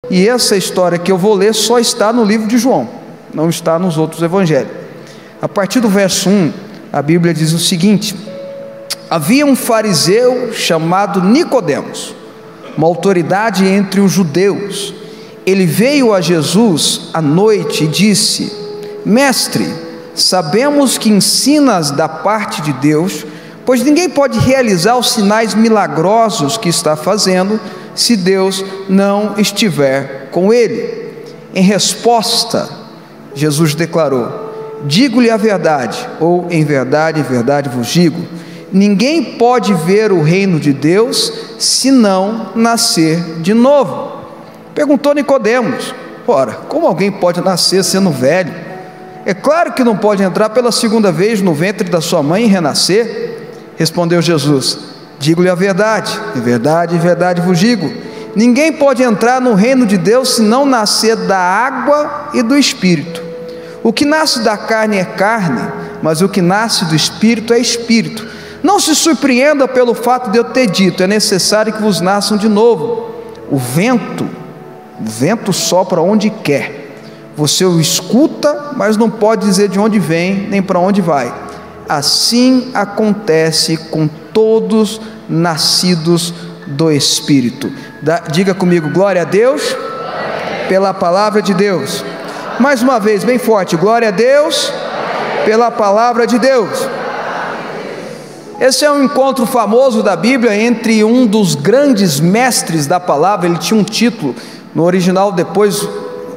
E essa história que eu vou ler só está no livro de João, não está nos outros evangelhos. A partir do verso 1, a Bíblia diz o seguinte: havia um fariseu chamado Nicodemos, uma autoridade entre os judeus. Ele veio a Jesus à noite e disse: Mestre, sabemos que ensinas da parte de Deus, pois ninguém pode realizar os sinais milagrosos que está fazendo, se Deus não estiver com ele. Em resposta, Jesus declarou: digo-lhe a verdade, ou em verdade vos digo, ninguém pode ver o reino de Deus se não nascer de novo. Perguntou Nicodemos: ora, como alguém pode nascer sendo velho? É claro que não pode entrar pela segunda vez no ventre da sua mãe e renascer. Respondeu Jesus: digo-lhe a verdade, em verdade vos digo, ninguém pode entrar no reino de Deus se não nascer da água e do Espírito. O que nasce da carne é carne, mas o que nasce do Espírito é Espírito. Não se surpreenda pelo fato de eu ter dito: é necessário que vos nasçam de novo. O vento sopra onde quer, você o escuta, mas não pode dizer de onde vem, nem para onde vai. Assim acontece com todos nascidos do Espírito. Diga comigo: glória a Deus pela palavra de Deus. Mais uma vez, bem forte: glória a Deus pela palavra de Deus. Esse é um encontro famoso da Bíblia entre um dos grandes mestres da palavra. Ele tinha um título no original, depois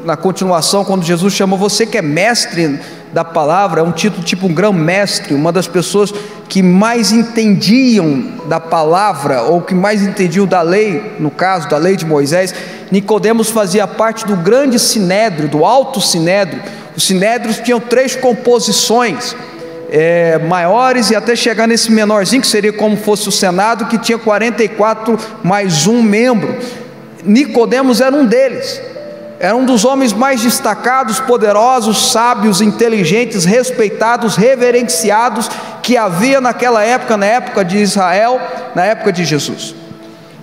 na continuação, quando Jesus chamou: você que é mestre da palavra, é um título tipo um grão-mestre, uma das pessoas que mais entendiam da palavra, ou que mais entendiam da lei, no caso da lei de Moisés. Nicodemos fazia parte do grande sinédrio, do alto sinédrio. Os sinédrios tinham 3 composições maiores, e até chegar nesse menorzinho, que seria como fosse o Senado, que tinha 44 mais um membro. Nicodemos era um deles. Era um dos homens mais destacados, poderosos, sábios, inteligentes, respeitados, reverenciados que havia naquela época, na época de Israel, na época de Jesus.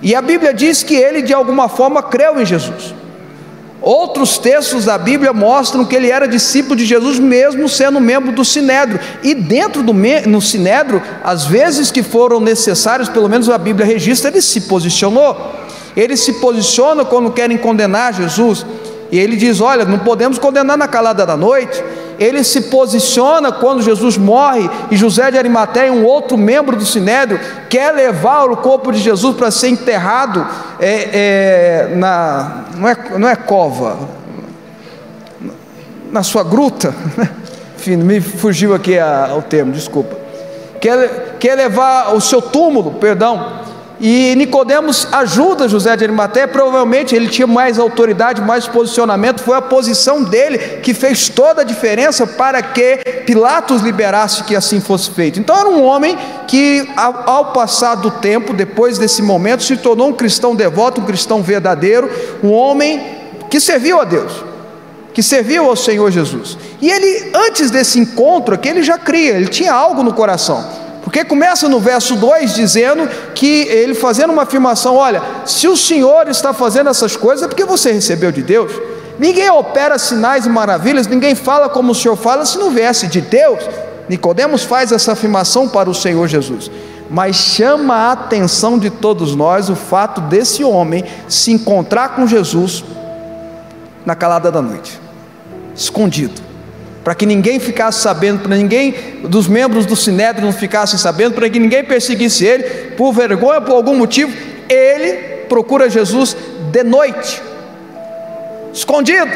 E a Bíblia diz que ele de alguma forma creu em Jesus. Outros textos da Bíblia mostram que ele era discípulo de Jesus, mesmo sendo membro do Sinédrio. E dentro no Sinédrio, as vezes que foram necessárias, pelo menos a Bíblia registra, ele se posicionou. Ele se posiciona quando querem condenar Jesus, e ele diz: olha, não podemos condenar na calada da noite. Ele se posiciona quando Jesus morre e José de Arimateia, um outro membro do Sinédrio, quer levar o corpo de Jesus para ser enterrado não é cova, na sua gruta, enfim, me fugiu aqui o termo, desculpa. Quer levar o seu túmulo, perdão. E Nicodemos ajuda José de Arimateia. Provavelmente ele tinha mais autoridade, mais posicionamento. Foi a posição dele que fez toda a diferença para que Pilatos liberasse que assim fosse feito. Então era um homem que, ao passar do tempo, depois desse momento, se tornou um cristão devoto, um cristão verdadeiro, um homem que serviu a Deus, que serviu ao Senhor Jesus. E ele, antes desse encontro aqui, ele já cria, ele tinha algo no coração. Porque começa no verso 2 dizendo que ele fazendo uma afirmação: olha, se o Senhor está fazendo essas coisas, é porque você recebeu de Deus. Ninguém opera sinais e maravilhas, ninguém fala como o Senhor fala, se não viesse de Deus. Nicodemos faz essa afirmação para o Senhor Jesus. Mas chama a atenção de todos nós o fato desse homem se encontrar com Jesus na calada da noite, escondido, para que ninguém ficasse sabendo, para ninguém dos membros do Sinédrio não ficassem sabendo, para que ninguém perseguisse ele, por vergonha, por algum motivo. Ele procura Jesus de noite, escondido.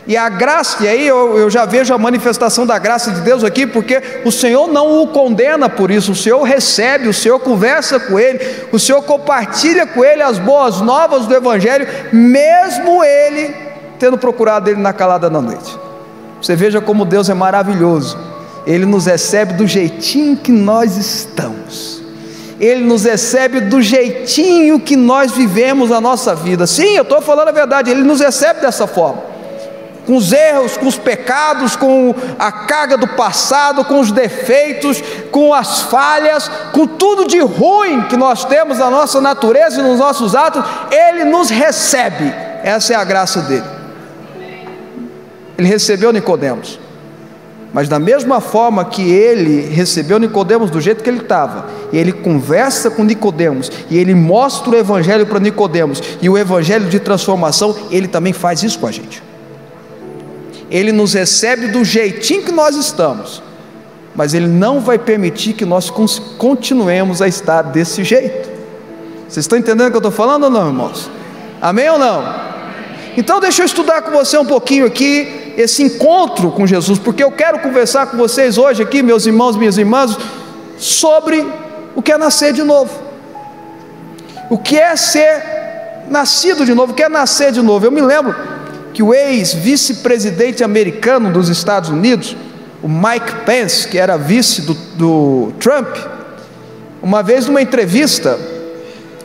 E a graça, e aí eu já vejo a manifestação da graça de Deus aqui, porque o Senhor não o condena por isso. O Senhor recebe, o Senhor conversa com ele, o Senhor compartilha com ele as boas novas do Evangelho, mesmo ele tendo procurado ele na calada da noite. Você veja como Deus é maravilhoso. Ele nos recebe do jeitinho que nós estamos. Ele nos recebe do jeitinho que nós vivemos a nossa vida. Sim, eu estou falando a verdade. Ele nos recebe dessa forma, com os erros, com os pecados, com a carga do passado, com os defeitos, com as falhas, com tudo de ruim que nós temos na nossa natureza e nos nossos atos. Ele nos recebe Essa é a graça dele. Ele recebeu Nicodemos, mas da mesma forma que ele recebeu Nicodemos do jeito que ele estava, e ele conversa com Nicodemos, e ele mostra o evangelho para Nicodemos, e o evangelho de transformação, ele também faz isso com a gente. Ele nos recebe do jeitinho que nós estamos, mas ele não vai permitir que nós continuemos a estar desse jeito. Vocês estão entendendo o que eu estou falando ou não, irmãos? Amém ou não? Então deixa eu estudar com você um pouquinho aqui esse encontro com Jesus, porque eu quero conversar com vocês hoje aqui, meus irmãos, minhas irmãs, sobre o que é nascer de novo. O que é ser nascido de novo, o que é nascer de novo. Eu me lembro que o ex-vice-presidente americano dos Estados Unidos, o Mike Pence, que era vice do Trump, uma vez numa entrevista,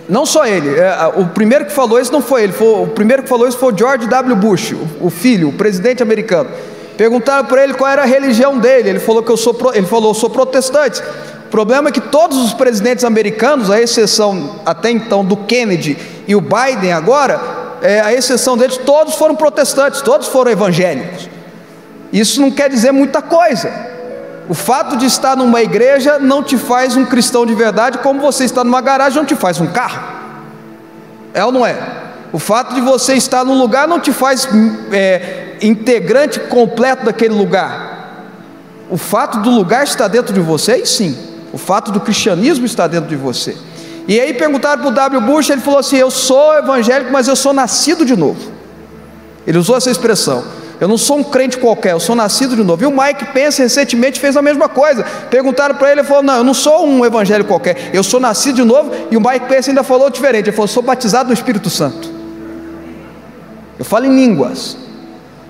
não só ele, o primeiro que falou isso não foi ele, o primeiro que falou isso foi o George W. Bush, o filho, o presidente americano. Perguntaram para ele qual era a religião dele, ele falou eu sou protestante. O problema é que todos os presidentes americanos, à exceção até então do Kennedy e o Biden agora, a exceção deles, todos foram protestantes, todos foram evangélicos. Isso não quer dizer muita coisa. O fato de estar numa igreja não te faz um cristão de verdade, como você estar numa garagem não te faz um carro. É ou não é? O fato de você estar num lugar não te faz integrante completo daquele lugar. O fato do lugar estar dentro de você, sim. O fato do cristianismo estar dentro de você. E aí perguntaram para o W. Bush, ele falou assim: eu sou evangélico, mas eu sou nascido de novo. Ele usou essa expressão: eu não sou um crente qualquer, eu sou nascido de novo. E o Mike Pence recentemente fez a mesma coisa. Perguntaram para ele, ele falou: não, eu não sou um evangélico qualquer, eu sou nascido de novo. E o Mike Pence ainda falou diferente, ele falou: sou batizado no Espírito Santo, eu falo em línguas.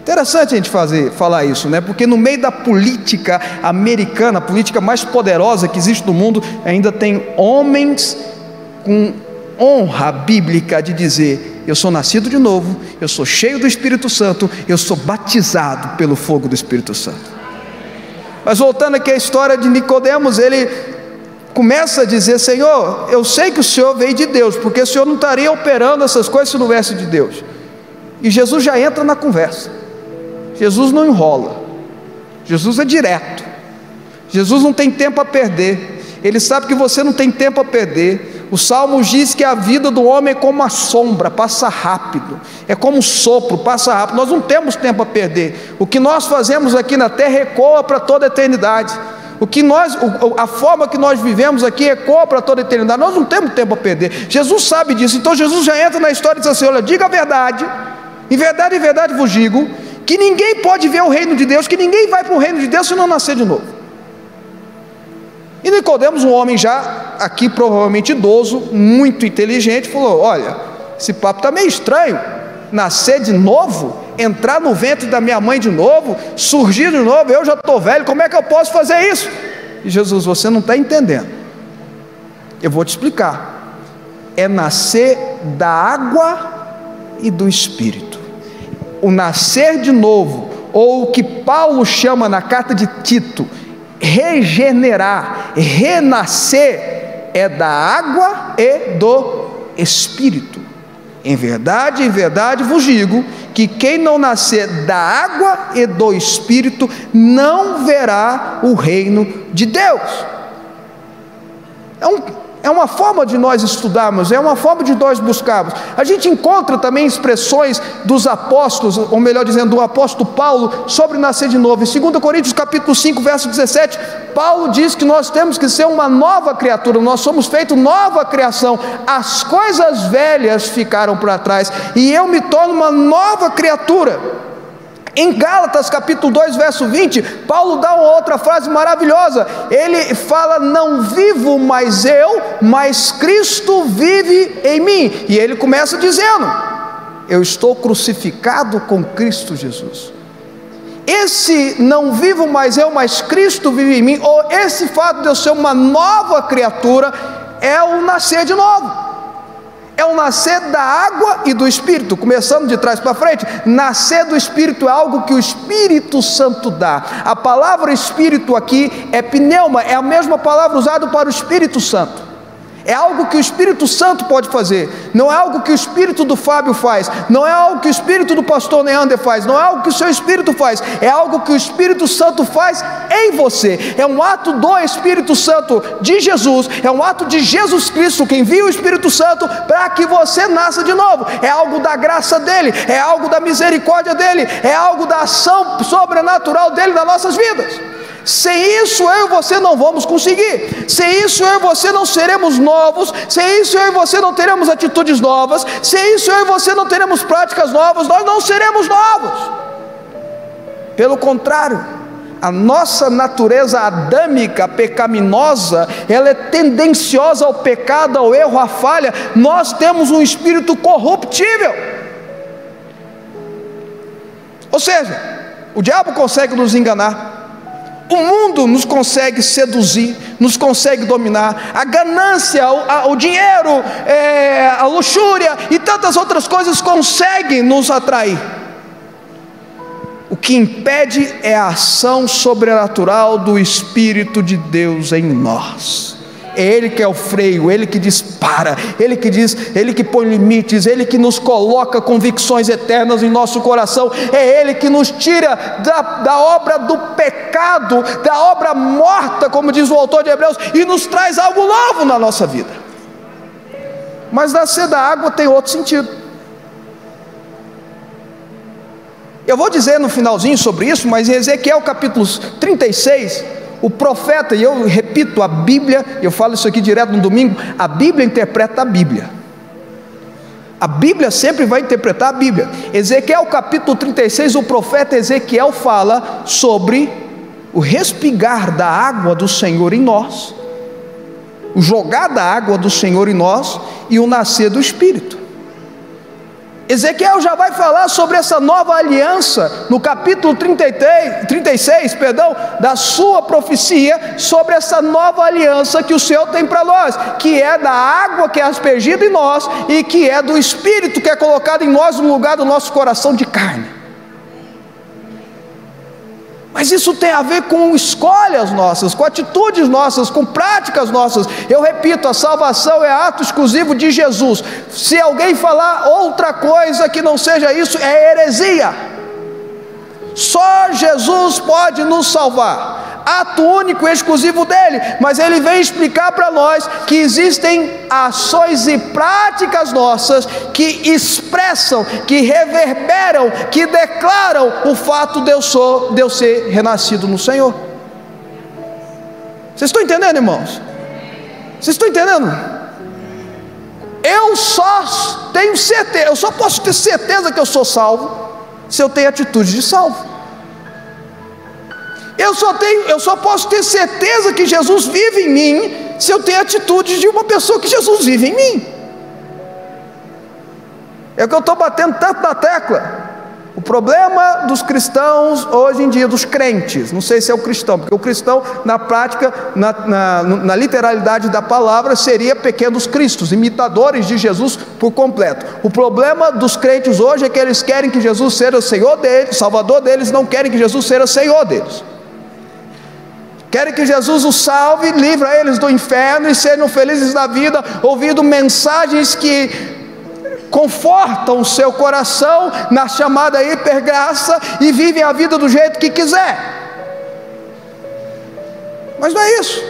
Interessante a gente falar isso, né? Porque no meio da política americana, a política mais poderosa que existe no mundo, ainda tem homens com honra bíblica de dizer: eu sou nascido de novo, eu sou cheio do Espírito Santo, eu sou batizado pelo fogo do Espírito Santo. Mas voltando aqui à história de Nicodemos, ele começa a dizer: Senhor, eu sei que o Senhor veio de Deus, porque o Senhor não estaria operando essas coisas se não viesse de Deus. E Jesus já entra na conversa. Jesus não enrola, Jesus é direto. Jesus não tem tempo a perder. Ele sabe que você não tem tempo a perder. O Salmo diz que a vida do homem é como a sombra, passa rápido, é como um sopro, passa rápido. Nós não temos tempo a perder. O que nós fazemos aqui na terra ecoa para toda a eternidade. A forma que nós vivemos aqui ecoa para toda a eternidade. Nós não temos tempo a perder. Jesus sabe disso. Então Jesus já entra na história e diz assim: olha, diga a verdade, em verdade vos digo, que ninguém pode ver o reino de Deus, que ninguém vai para o reino de Deus se não nascer de novo. E Nicodemos, um homem já aqui provavelmente idoso, muito inteligente, falou: olha, esse papo está meio estranho, nascer de novo, entrar no ventre da minha mãe de novo, surgir de novo, eu já estou velho, como é que eu posso fazer isso? E Jesus: você não está entendendo, eu vou te explicar. É nascer da água e do Espírito. O nascer de novo, ou o que Paulo chama na carta de Tito, regenerar, renascer, é da água e do Espírito. Em verdade vos digo, que quem não nascer da água e do Espírito, não verá o reino de Deus. É uma forma de nós estudarmos, é uma forma de nós buscarmos. A gente encontra também expressões dos apóstolos, ou melhor dizendo, do apóstolo Paulo, sobre nascer de novo. Em 2 Coríntios capítulo 5, verso 17, Paulo diz que nós temos que ser uma nova criatura, nós somos feitos nova criação. As coisas velhas ficaram para trás, e eu me torno uma nova criatura. Em Gálatas capítulo 2, verso 20, Paulo dá uma outra frase maravilhosa. Ele fala: não vivo mais eu, mas Cristo vive em mim. E ele começa dizendo: eu estou crucificado com Cristo Jesus. Esse não vivo mais eu, mas Cristo vive em mim, ou esse fato de eu ser uma nova criatura, é o nascer de novo. É o nascer da água e do Espírito. Começando de trás para frente, nascer do Espírito é algo que o Espírito Santo dá. A palavra Espírito aqui é pneuma, é a mesma palavra usada para o Espírito Santo. É algo que o Espírito Santo pode fazer. Não é algo que o Espírito do Fábio faz. Não é algo que o Espírito do pastor Neander faz. Não é algo que o seu Espírito faz. É algo que o Espírito Santo faz em você. É um ato do Espírito Santo de Jesus. É um ato de Jesus Cristo que envia o Espírito Santo para que você nasça de novo. É algo da graça dele. É algo da misericórdia dele. É algo da ação sobrenatural dele nas nossas vidas. Sem isso eu e você não vamos conseguir. Sem isso eu e você não seremos novos. Sem isso eu e você não teremos atitudes novas. Sem isso eu e você não teremos práticas novas. Nós não seremos novos. Pelo contrário, a nossa natureza adâmica, pecaminosa, ela é tendenciosa ao pecado, ao erro, à falha. Nós temos um espírito corruptível. Ou seja, o diabo consegue nos enganar. O mundo nos consegue seduzir, nos consegue dominar. A ganância, o dinheiro, a luxúria e tantas outras coisas conseguem nos atrair. O que impede é a ação sobrenatural do Espírito de Deus em nós. É Ele que é o freio, Ele que dispara, Ele que diz, Ele que põe limites, Ele que nos coloca convicções eternas em nosso coração. É Ele que nos tira da obra do pecado, da obra morta, como diz o autor de Hebreus, e nos traz algo novo na nossa vida. Mas nascer da água tem outro sentido. Eu vou dizer no finalzinho sobre isso, mas em Ezequiel capítulo 36, o profeta, e eu repito, a Bíblia, eu falo isso aqui direto no domingo, a Bíblia interpreta a Bíblia. A Bíblia sempre vai interpretar a Bíblia. Ezequiel capítulo 36, o profeta Ezequiel fala sobre o respingar da água do Senhor em nós, o jogar da água do Senhor em nós e o nascer do Espírito. Ezequiel já vai falar sobre essa nova aliança no capítulo 36, da sua profecia sobre essa nova aliança que o Senhor tem para nós, que é da água que é aspergida em nós e que é do Espírito que é colocado em nós no lugar do nosso coração de carne. Mas isso tem a ver com escolhas nossas, com atitudes nossas, com práticas nossas. Eu repito, a salvação é ato exclusivo de Jesus. Se alguém falar outra coisa que não seja isso, é heresia. Só Jesus pode nos salvar. Ato único e exclusivo dele. Mas ele vem explicar para nós que existem ações e práticas nossas que expressam, que reverberam, que declaram o fato de eu ser renascido no Senhor. Vocês estão entendendo, irmãos? Vocês estão entendendo? Eu só tenho certeza, eu só posso ter certeza que eu sou salvo se eu tenho atitude de salvo. Eu só posso ter certeza que Jesus vive em mim se eu tenho atitudes de uma pessoa que Jesus vive em mim. É o que eu estou batendo tanto na tecla. O problema dos cristãos hoje em dia, dos crentes, não sei se é o cristão, porque o cristão na prática, na literalidade da palavra, seria pequenos cristos, imitadores de Jesus por completo. O problema dos crentes hoje é que eles querem que Jesus seja o Senhor deles, Salvador deles, não querem que Jesus seja o Senhor deles. Querem que Jesus os salve, livra eles do inferno e sejam felizes na vida, ouvindo mensagens que confortam o seu coração na chamada hipergraça e vivem a vida do jeito que quiser. Mas não é isso.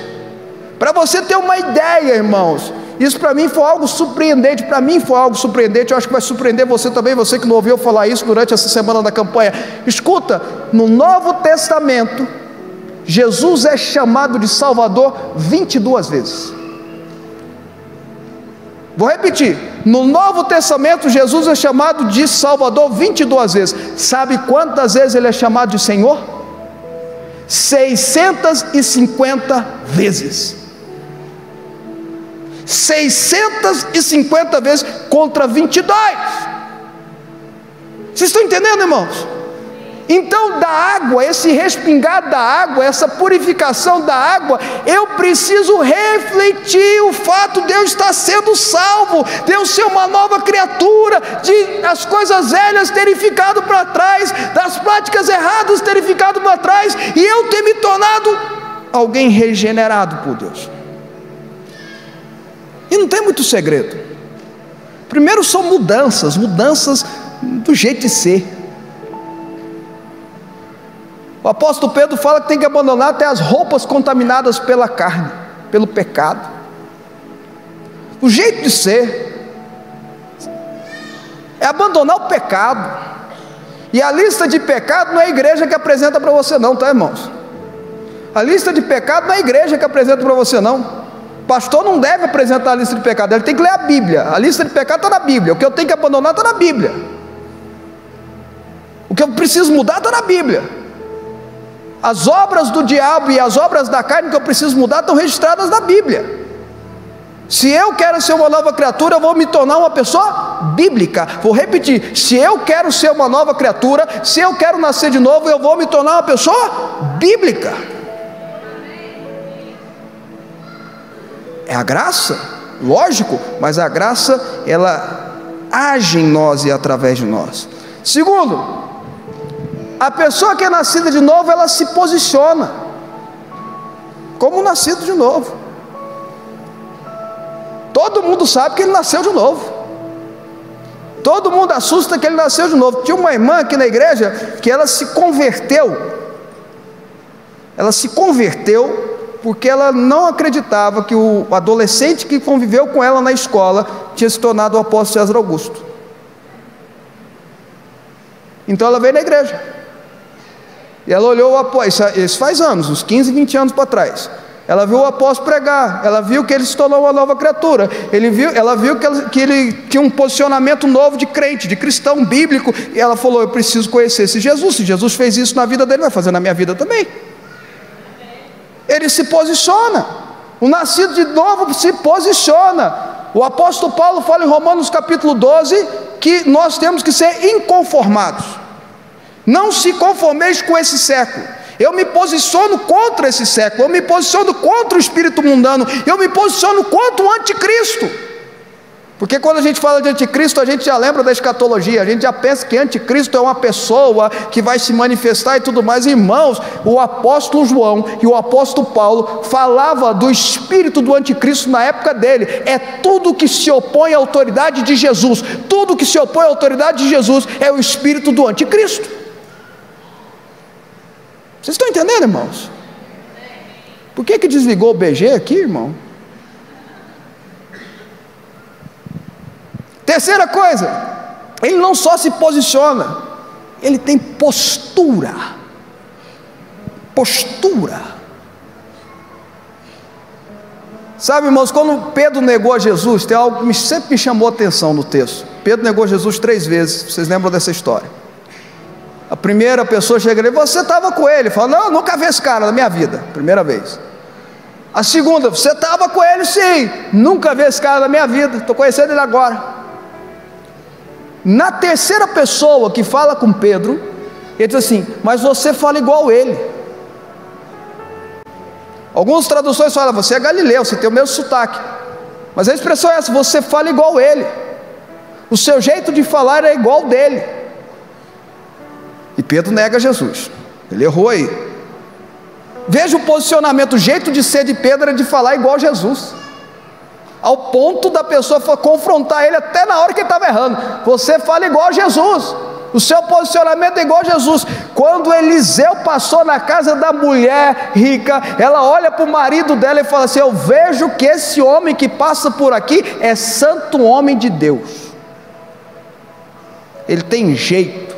Para você ter uma ideia, irmãos, isso para mim foi algo surpreendente. Para mim foi algo surpreendente. Eu acho que vai surpreender você também, você que não ouviu falar isso durante essa semana da campanha. Escuta, no Novo Testamento, Jesus é chamado de Salvador 22 vezes. Vou repetir, no Novo Testamento Jesus é chamado de Salvador 22 vezes. Sabe quantas vezes ele é chamado de Senhor? 650 vezes. 650 vezes contra 22. Vocês estão entendendo, irmãos? Então, da água, esse respingar da água, essa purificação da água, eu preciso refletir o fato de eu estar sendo salvo, de eu ser uma nova criatura, de as coisas velhas terem ficado para trás, das práticas erradas terem ficado para trás, e eu ter me tornado alguém regenerado por Deus. E não tem muito segredo. Primeiro são mudanças do jeito de ser. O apóstolo Pedro fala que tem que abandonar até as roupas contaminadas pela carne, pelo pecado. O jeito de ser é abandonar o pecado. E a lista de pecado não é a igreja que apresenta para você não, tá, irmãos? A lista de pecado não é a igreja que apresenta para você não. O pastor não deve apresentar a lista de pecado, ele tem que ler a Bíblia. A lista de pecado está na Bíblia. O que eu tenho que abandonar está na Bíblia. O que eu preciso mudar está na Bíblia. As obras do diabo e as obras da carne que eu preciso mudar estão registradas na Bíblia. Se eu quero ser uma nova criatura, eu vou me tornar uma pessoa bíblica. Vou repetir: se eu quero ser uma nova criatura, se eu quero nascer de novo, eu vou me tornar uma pessoa bíblica. É a graça, lógico, mas a graça, ela age em nós e através de nós. Segundo, a pessoa que é nascida de novo, ela se posiciona como nascido de novo. Todo mundo sabe que ele nasceu de novo. Todo mundo assusta que ele nasceu de novo. Tinha uma irmã aqui na igreja que ela se converteu. Ela se converteu porque ela não acreditava que o adolescente que conviveu com ela na escola tinha se tornado o apóstolo César Augusto. Então ela veio na igreja. E ela olhou o apóstolo, isso faz anos, uns 15, 20 anos para trás. Ela viu o apóstolo pregar, ela viu que ele se tornou uma nova criatura, ela viu que ele tinha um posicionamento novo de crente, de cristão bíblico, e ela falou: eu preciso conhecer esse Jesus. Se Jesus fez isso na vida dele, vai fazer na minha vida também. Ele se posiciona, o nascido de novo se posiciona. O apóstolo Paulo fala em Romanos capítulo 12, que nós temos que ser inconformados. Não se conformeis com esse século. Eu me posiciono contra esse século, eu me posiciono contra o espírito mundano, eu me posiciono contra o anticristo. Porque quando a gente fala de anticristo, a gente já lembra da escatologia, a gente já pensa que anticristo é uma pessoa que vai se manifestar e tudo mais. Irmãos, o apóstolo João e o apóstolo Paulo falava do espírito do anticristo na época dele. É tudo que se opõe à autoridade de Jesus. Tudo que se opõe à autoridade de Jesus é o espírito do anticristo. Vocês estão entendendo, irmãos? Por que desligou o BG aqui, irmão? Terceira coisa, ele não só se posiciona, ele tem postura. Postura. Sabe, irmãos, quando Pedro negou a Jesus, tem algo que sempre me chamou a atenção no texto. Pedro negou Jesus 3 vezes, vocês lembram dessa história? A primeira pessoa chega e diz: você estava com ele. Fala: não, nunca vi esse cara na minha vida. Primeira vez. A segunda: você estava com ele, sim. Nunca vi esse cara na minha vida, estou conhecendo ele agora. Na terceira pessoa que fala com Pedro, ele diz assim: mas você fala igual ele. Algumas traduções falam: você é galileu, você tem o mesmo sotaque. Mas a expressão é essa: você fala igual ele. O seu jeito de falar é igual dele. E Pedro nega Jesus. Ele errou aí. Veja o posicionamento, o jeito de ser de Pedro é de falar igual Jesus, ao ponto da pessoa confrontar ele até na hora que ele estava errando. Você fala igual Jesus, o seu posicionamento é igual a Jesus. Quando Eliseu passou na casa da mulher rica, ela olha para o marido dela e fala assim: eu vejo que esse homem que passa por aqui é santo homem de Deus. Ele tem jeito,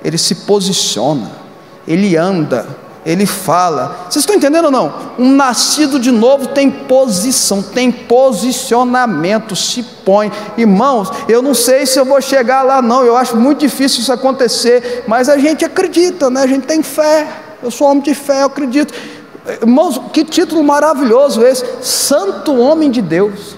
ele se posiciona, ele anda, ele fala. Vocês estão entendendo ou não? Um nascido de novo tem posição, tem posicionamento, se põe. Irmãos, eu não sei se eu vou chegar lá não, eu acho muito difícil isso acontecer, mas a gente acredita, né? A gente tem fé. Eu sou homem de fé, eu acredito. Irmãos, que título maravilhoso esse: santo homem de Deus.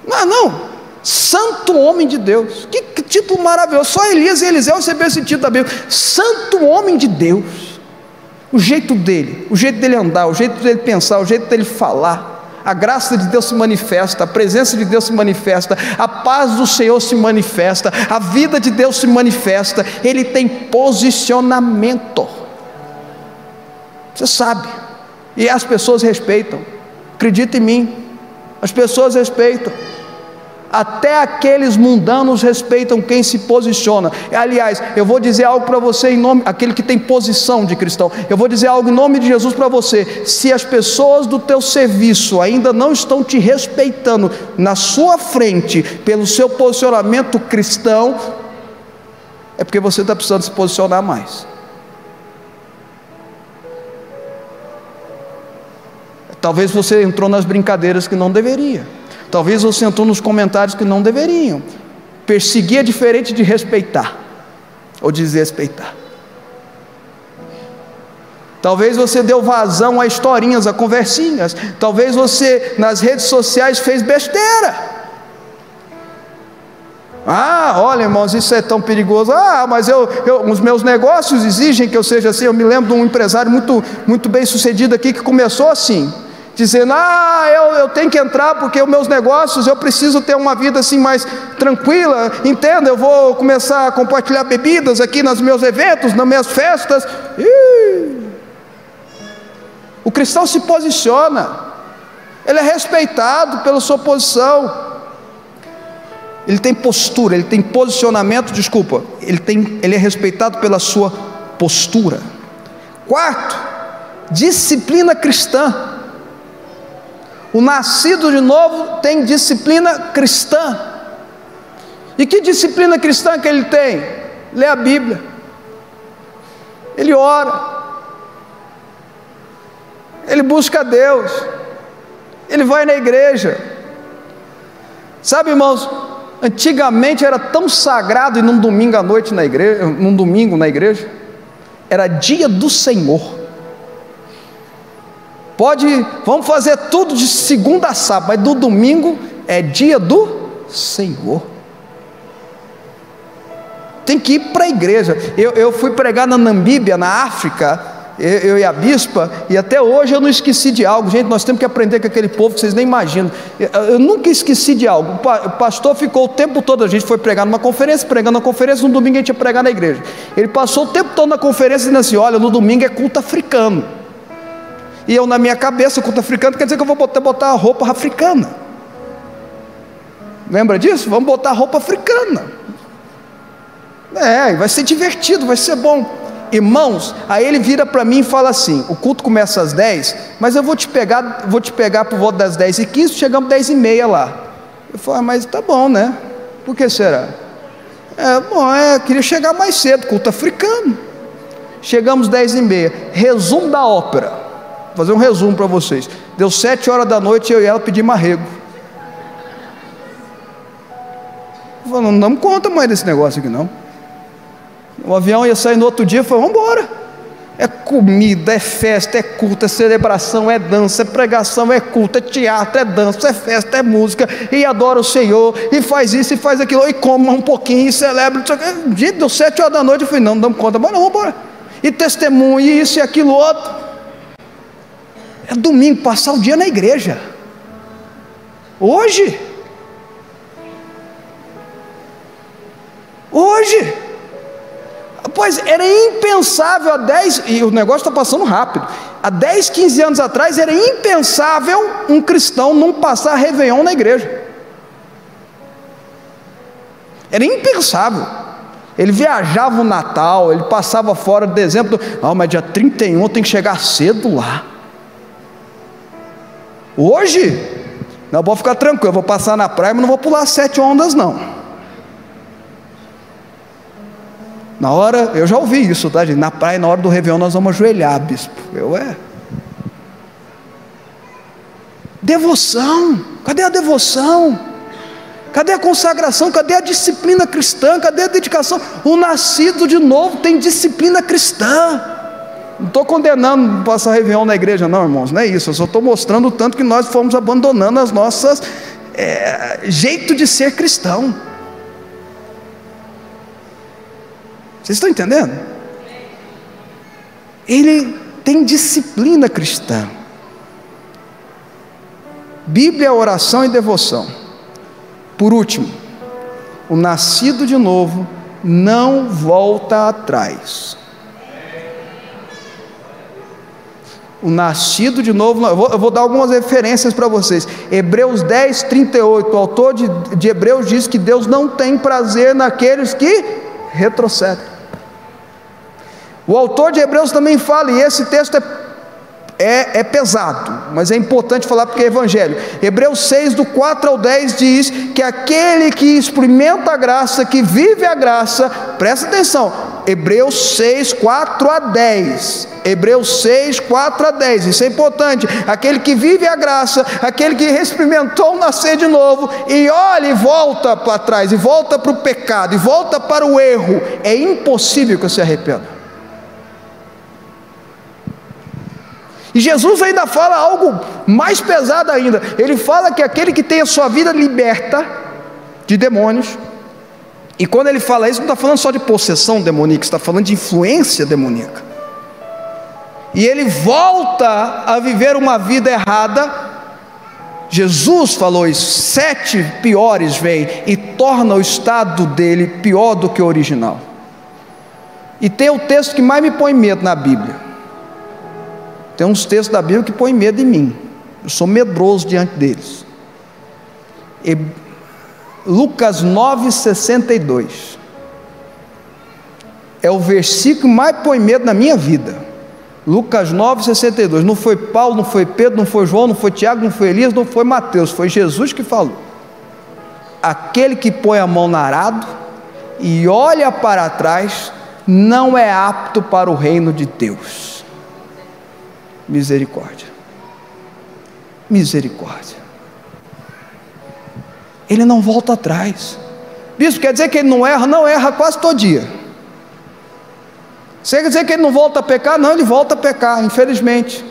Não, santo homem de Deus. Que título maravilhoso. Só Elias e Eliseu receberam esse título da Bíblia. Santo homem de Deus. O jeito dele andar, o jeito dele pensar, o jeito dele falar. A graça de Deus se manifesta, a presença de Deus se manifesta, a paz do Senhor se manifesta, a vida de Deus se manifesta. Ele tem posicionamento. Você sabe. E as pessoas respeitam. Acredita em mim, as pessoas respeitam. Até aqueles mundanos respeitam quem se posiciona. Aliás, eu vou dizer algo para você em nome, aquele que tem posição de cristão. Eu vou dizer algo em nome de Jesus para você. Se as pessoas do teu serviço ainda não estão te respeitando na sua frente pelo seu posicionamento cristão, é porque você está precisando se posicionar mais. Talvez você entrou nas brincadeiras que não deveria. Talvez você entrou nos comentários que não deveriam. Perseguir é diferente de respeitar ou desrespeitar. Talvez você deu vazão a historinhas, a conversinhas. Talvez você nas redes sociais fez besteira. Olha, irmãos, isso é tão perigoso. Mas os meus negócios exigem que eu seja assim. Eu me lembro de um empresário muito bem sucedido aqui que começou assim, dizendo: eu tenho que entrar porque os meus negócios, eu preciso ter uma vida assim mais tranquila, entenda, eu vou começar a compartilhar bebidas aqui nos meus eventos, nas minhas festas. O cristão se posiciona, ele é respeitado pela sua posição, ele tem postura, ele tem posicionamento, ele é respeitado pela sua postura. Quarto, disciplina cristã. O nascido de novo tem disciplina cristã. E que disciplina cristã que ele tem? Lê a Bíblia, ele ora, ele busca a Deus, ele vai na igreja. Sabe, irmãos, antigamente era tão sagrado ir num domingo à noite na igreja, num domingo na igreja, era dia do Senhor. Vamos fazer tudo de segunda a sábado, mas do domingo é dia do Senhor. Tem que ir para a igreja. Eu fui pregar na Namíbia, na África, eu e a bispa, e até hoje eu não esqueci de algo. Gente, nós temos que aprender com aquele povo que vocês nem imaginam. Eu nunca esqueci de algo. O pastor ficou o tempo todo, a gente foi pregar numa conferência, pregando na conferência, no domingo a gente ia pregar na igreja. Ele passou o tempo todo na conferência dizendo assim: olha, no domingo é culto africano. E eu, na minha cabeça, culto africano quer dizer que eu vou botar a roupa africana. Lembra disso? Vamos botar a roupa africana. Vai ser divertido, vai ser bom. Irmãos, aí ele vira para mim e fala assim: o culto começa às 10, mas eu vou te pegar por volta das 10h15, chegamos 10h30 lá. Eu falo: mas tá bom, né? Por que será? Queria chegar mais cedo, culto africano. Chegamos 10h30, resumo da ópera. Vou fazer um resumo para vocês. Deu 7 horas da noite, eu e ela pedimos arrego. Falando: não damos conta mais desse negócio aqui não. O avião ia sair no outro dia. Eu falei: vamos embora. É comida, é festa, é culto, é celebração, é dança, é pregação, é culto, é teatro, é dança, é festa, é música, e adora o Senhor, e faz isso, e faz aquilo, e come um pouquinho, e celebra. Deu 7 horas da noite. Eu falei: não damos conta, mas não, vamos embora. E testemunho, e isso e aquilo outro. É domingo, passar o dia na igreja. Hoje, pois era impensável e o negócio está passando rápido. Há 10, 15 anos atrás era impensável um cristão não passar Réveillon na igreja. Era impensável. Ele viajava o Natal, ele passava fora de dezembro. Mas dia 31 tem que chegar cedo lá. Hoje, não, vou ficar tranquilo, eu vou passar na praia, mas não vou pular 7 ondas não. Na hora, eu já ouvi isso, tá, gente? Na praia, na hora do Réveillon, nós vamos ajoelhar, bispo. Devoção. Cadê a devoção? Cadê a consagração? Cadê a disciplina cristã? Cadê a dedicação? O nascido de novo tem disciplina cristã. Não estou condenando passar Réveillon na igreja não, irmãos, não é isso. Eu só estou mostrando o tanto que nós fomos abandonando as nossas jeito de ser cristão. Vocês estão entendendo? Ele tem disciplina cristã. Bíblia, oração e devoção. Por último, o nascido de novo não volta atrás. o nascido de novo. Eu vou dar algumas referências para vocês. Hebreus 10, 38, o autor de Hebreus diz que Deus não tem prazer naqueles que retrocedem. O autor de Hebreus também fala, e esse texto é pesado, mas é importante falar porque é evangelho. Hebreus 6, do 4 ao 10 diz que aquele que experimenta a graça, que vive a graça, presta atenção, Hebreus 6, 4 a 10, Hebreus 6, 4 a 10, isso é importante, aquele que vive a graça, aquele que experimentou nascer de novo, e olha e volta para trás, e volta para o pecado, e volta para o erro, é impossível que eu se arrependa. E Jesus ainda fala algo mais pesado ainda. Ele fala que aquele que tem a sua vida liberta de demônios, e quando ele fala isso, não está falando só de possessão demoníaca, está falando de influência demoníaca, e ele volta a viver uma vida errada. Jesus falou isso, 7 piores vêm e torna o estado dele pior do que o original. E tem o texto que mais me põe medo na Bíblia. Tem uns textos da Bíblia que põem medo em mim, eu sou medroso diante deles. Lucas 9,62 é o versículo que mais põe medo na minha vida. Lucas 9,62, não foi Paulo, não foi Pedro, não foi João, não foi Tiago, não foi Elias, não foi Mateus, foi Jesus que falou: aquele que põe a mão no arado e olha para trás, não é apto para o reino de Deus. Misericórdia, misericórdia. Ele não volta atrás. Bispo, quer dizer que ele não erra? Não, erra quase todo dia. Você quer dizer que ele não volta a pecar? Não, ele volta a pecar, infelizmente.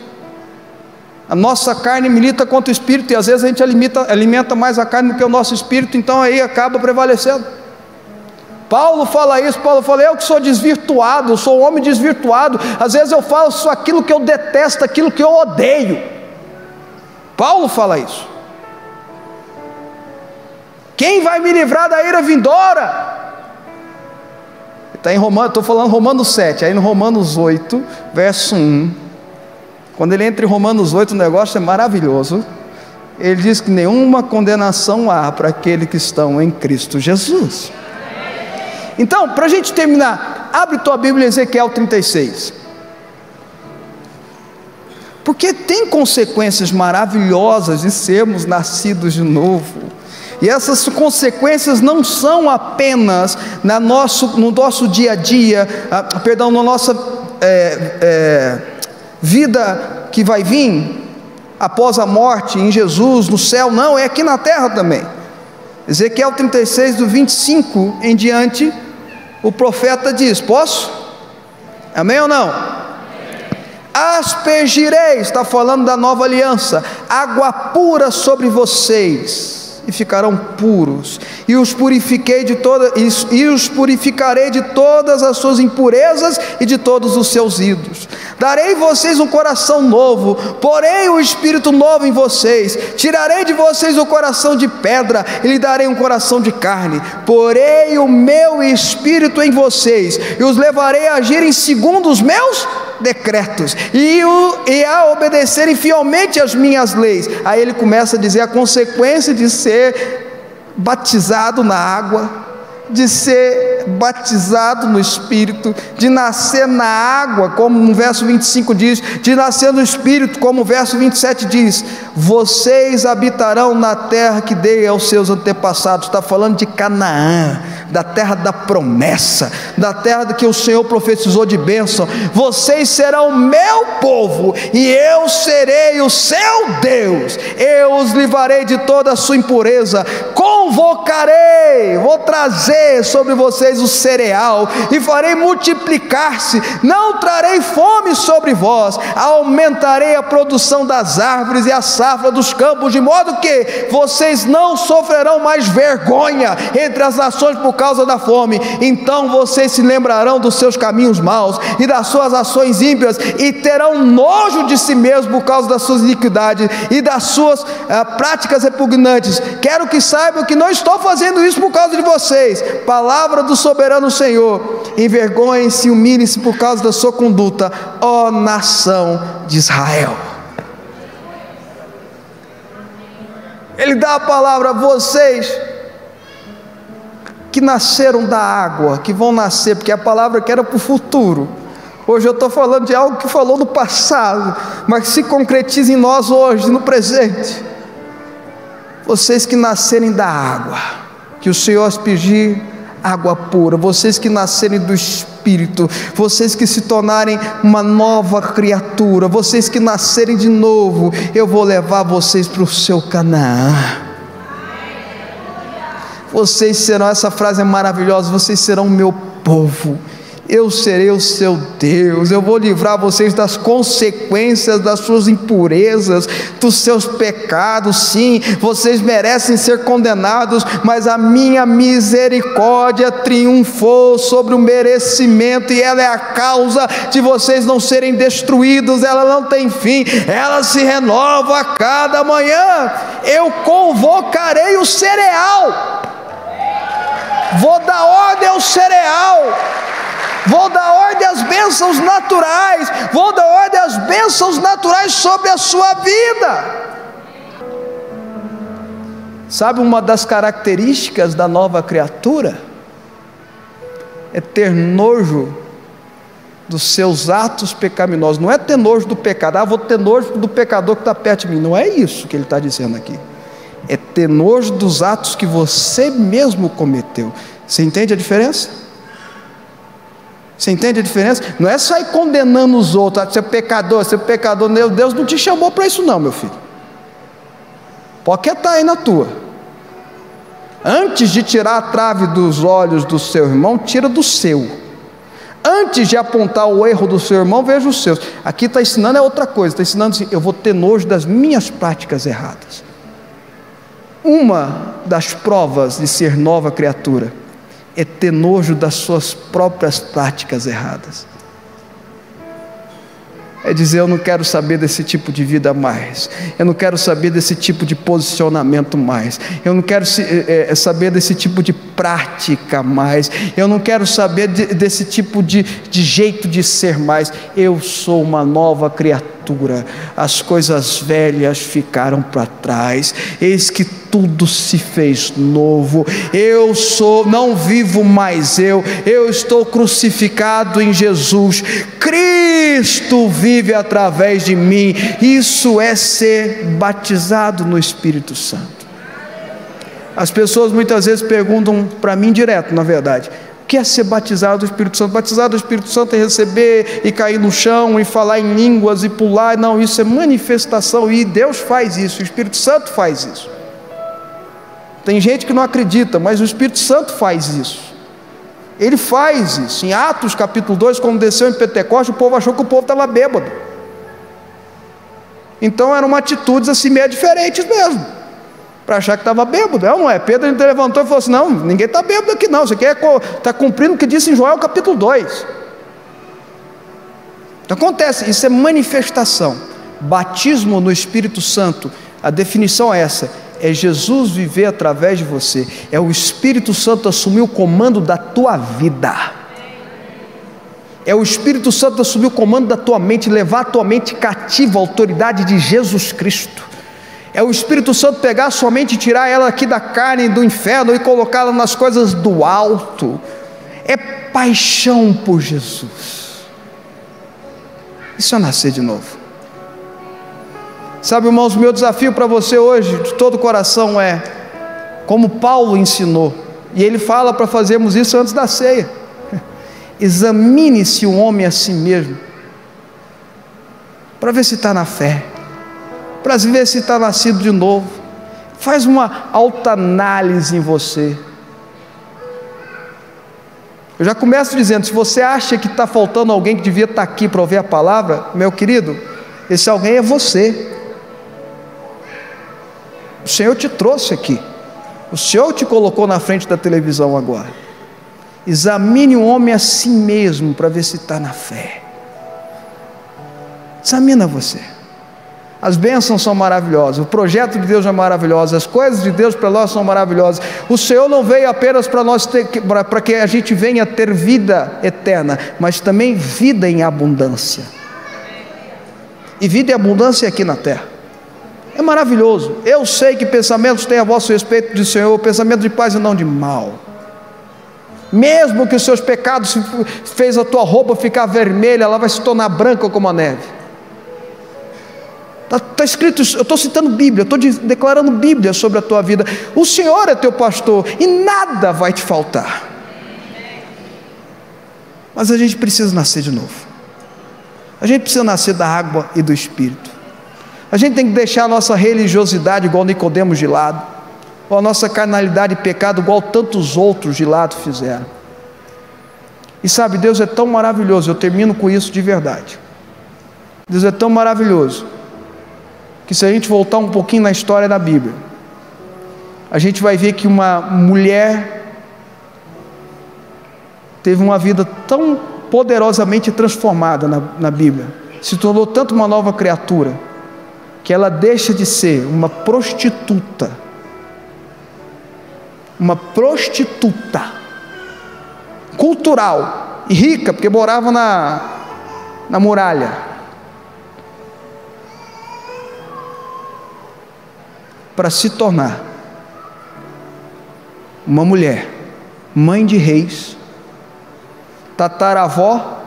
A nossa carne milita contra o espírito, e às vezes a gente alimenta mais a carne do que o nosso espírito, então aí acaba prevalecendo. Paulo fala isso, Paulo fala: eu que sou desvirtuado, eu sou um homem desvirtuado, às vezes eu faço aquilo que eu detesto, aquilo que eu odeio. Paulo fala isso. Quem vai me livrar da ira vindoura? Está em Romanos, estou falando Romanos 7, aí no Romanos 8, verso 1, quando ele entra em Romanos 8, o negócio é maravilhoso. Ele diz que nenhuma condenação há para aqueles que estão em Cristo Jesus. Então, para a gente terminar, abre tua Bíblia em Ezequiel 36, porque tem consequências maravilhosas de sermos nascidos de novo, e essas consequências não são apenas no nosso dia a dia, na nossa vida que vai vir após a morte em Jesus, no céu, não, é aqui na terra também. Ezequiel 36, do 25 em diante, o profeta diz: posso? Amém ou não? Aspergirei, está falando da nova aliança, água pura sobre vocês, e ficarão puros, e os purificarei de todas as suas impurezas e de todos os seus ídolos. Darei vocês um coração novo, porém um espírito novo em vocês. Tirarei de vocês o coração de pedra e lhe darei um coração de carne. Porei o meu espírito em vocês e os levarei a agirem segundo os meus decretos e a obedecerem fielmente as minhas leis. Aí ele começa a dizer a consequência de ser batizado na água, de ser batizado no Espírito, de nascer na água, como no verso 25 diz, de nascer no Espírito, como o verso 27 diz: vocês habitarão na terra que dei aos seus antepassados. Está falando de Canaã, da terra da promessa, da terra que o Senhor profetizou de bênção. Vocês serão meu povo e eu serei o seu Deus. Eu os livrarei de toda a sua impureza, convocarei, vou trazer sobre vocês o cereal e farei multiplicar-se, não trarei fome sobre vós, aumentarei a produção das árvores e a safra dos campos, de modo que vocês não sofrerão mais vergonha entre as nações por causa da fome. Então vocês se lembrarão dos seus caminhos maus e das suas ações ímpias, e terão nojo de si mesmo por causa das suas iniquidades e das suas práticas repugnantes. Quero que saibam que não estou fazendo isso por causa de vocês. Palavra do soberano Senhor: envergonhem-se e humilhem-se por causa da sua conduta, ó nação de Israel. Ele dá a palavra a vocês que nasceram da água, que vão nascer, porque a palavra que era para o futuro. Hoje eu estou falando de algo que falou no passado, mas que se concretiza em nós hoje, no presente. Vocês que nascerem da água, que o Senhor aspergir água pura, vocês que nascerem do Espírito, vocês que se tornarem uma nova criatura, vocês que nascerem de novo, eu vou levar vocês para o seu Canaã. Vocês serão, essa frase é maravilhosa, vocês serão o meu povo, eu serei o seu Deus, eu vou livrar vocês das consequências das suas impurezas, dos seus pecados. Sim, vocês merecem ser condenados, mas a minha misericórdia triunfou sobre o merecimento, e ela é a causa de vocês não serem destruídos. Ela não tem fim, ela se renova a cada manhã. Eu convocarei o cereal, vou dar ordem ao cereal, vou dar ordem às bênçãos naturais, vou dar ordem às bênçãos naturais sobre a sua vida. Sabe, uma das características da nova criatura é ter nojo dos seus atos pecaminosos. Não é ter nojo do pecado, vou ter nojo do pecador que está perto de mim. Não é isso que ele está dizendo aqui. É ter nojo dos atos que você mesmo cometeu. Você entende a diferença? Você entende a diferença? Não é sair condenando os outros, você é pecador, Deus não te chamou para isso não, meu filho. Pode quietar aí na tua. Antes de tirar a trave dos olhos do seu irmão, tira do seu. Antes de apontar o erro do seu irmão, veja os seus. Aqui está ensinando é outra coisa, está ensinando assim: eu vou ter nojo das minhas práticas erradas. Uma das provas de ser nova criatura é ter nojo das suas próprias práticas erradas. É dizer: eu não quero saber desse tipo de vida mais, eu não quero saber desse tipo de posicionamento mais, eu não quero saber desse tipo de prática mais, eu não quero saber desse tipo de jeito de ser mais. Eu sou uma nova criatura, as coisas velhas ficaram para trás, eis que tudo se fez novo. Eu sou, não vivo mais eu estou crucificado em Jesus, Cristo vive através de mim. Isso é ser batizado no Espírito Santo. As pessoas muitas vezes perguntam para mim direto, na verdade: o que é ser batizado do Espírito Santo? Batizado do Espírito Santo é receber e cair no chão e falar em línguas e pular. Não, isso é manifestação, e Deus faz isso, o Espírito Santo faz isso. Tem gente que não acredita, mas o Espírito Santo faz isso. Ele faz isso. Em Atos capítulo 2, quando desceu em Pentecostes, o povo achou que o povo estava bêbado. Então eram atitudes assim meio diferentes mesmo, para achar que estava bêbado. Não é? Pedro levantou e falou assim: não, ninguém está bêbado aqui não, isso aqui está cumprindo o que disse em Joel capítulo 2. Então acontece, isso é manifestação. Batismo no Espírito Santo, a definição é essa: é Jesus viver através de você, é o Espírito Santo assumir o comando da tua vida, é o Espírito Santo assumir o comando da tua mente, levar a tua mente cativa à autoridade de Jesus Cristo. É o Espírito Santo pegar a sua mente e tirar ela aqui da carne, do inferno, e colocá-la nas coisas do alto. É paixão por Jesus. Isso é nascer de novo. Sabe, irmãos, meu desafio para você hoje, de todo o coração, é como Paulo ensinou, e ele fala para fazermos isso antes da ceia: examine-se o homem a si mesmo, para ver se está na fé, para ver se está nascido de novo. Faz uma autoanálise em você. Eu já começo dizendo: se você acha que está faltando alguém que devia estar aqui para ouvir a palavra, meu querido, esse alguém é você. O Senhor te trouxe aqui, o Senhor te colocou na frente da televisão agora. Examine o homem a si mesmo, para ver se está na fé. Examina você. As bênçãos são maravilhosas, o projeto de Deus é maravilhoso, as coisas de Deus para nós são maravilhosas. O Senhor não veio apenas para que a gente venha ter vida eterna, mas também vida em abundância. E vida em abundância aqui na terra. É maravilhoso. Eu sei que pensamentos têm a vosso respeito do Senhor, pensamento de paz e não de mal. Mesmo que os seus pecados fez a tua roupa ficar vermelha, ela vai se tornar branca como a neve. Está escrito, eu estou citando Bíblia, eu estou declarando Bíblia sobre a tua vida. O Senhor é teu pastor e nada vai te faltar. Mas a gente precisa nascer de novo. A gente precisa nascer da água e do Espírito. A gente tem que deixar a nossa religiosidade igual Nicodemos de lado, ou a nossa carnalidade e pecado igual tantos outros de lado fizeram. E sabe, Deus é tão maravilhoso, eu termino com isso de verdade. Deus é tão maravilhoso, que se a gente voltar um pouquinho na história da Bíblia, a gente vai ver que uma mulher teve uma vida tão poderosamente transformada na Bíblia, se tornou tanto uma nova criatura, que ela deixa de ser uma prostituta cultural e rica, porque morava na muralha, para se tornar uma mulher, mãe de reis, tataravó,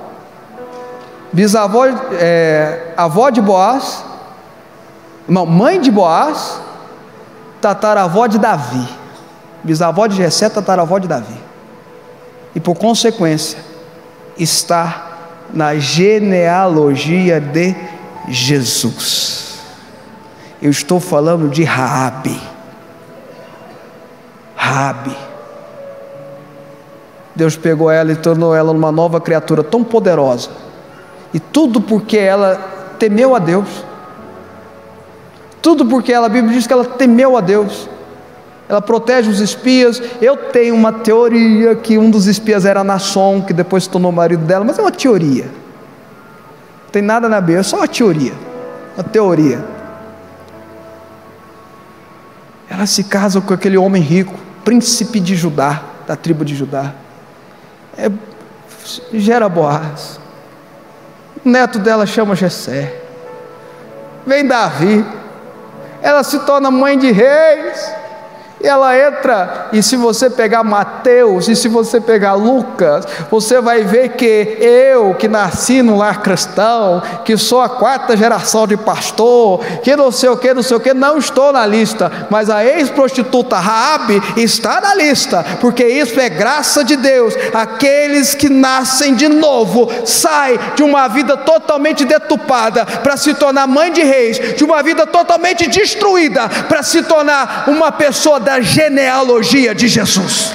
bisavó, avó de Boaz, não, mãe de Boaz, tataravó de Davi, bisavó de Jessé, tataravó de Davi, e por consequência está na genealogia de Jesus. Eu estou falando de Raabe. Deus pegou ela e tornou ela uma nova criatura tão poderosa, e tudo porque ela temeu a Deus, a Bíblia diz que ela temeu a Deus, ela protege os espias. Eu tenho uma teoria que um dos espias era Naasson, que depois se tornou marido dela, mas é uma teoria, não tem nada na Bíblia, é só uma teoria. Ela se casa com aquele homem rico, príncipe de Judá, da tribo de Judá, gera Boaz, o neto dela chama Jessé, vem Davi, ela se torna mãe de reis, e ela entra, e se você pegar Mateus, e se você pegar Lucas, você vai ver que eu, que nasci num lar cristão, que sou a 4ª geração de pastor, que não sei o que, não estou na lista, mas a ex-prostituta Raabe está na lista, porque isso é graça de Deus. Aqueles que nascem de novo, saem de uma vida totalmente deturpada, para se tornar mãe de reis, de uma vida totalmente destruída, para se tornar uma pessoa da genealogia de Jesus.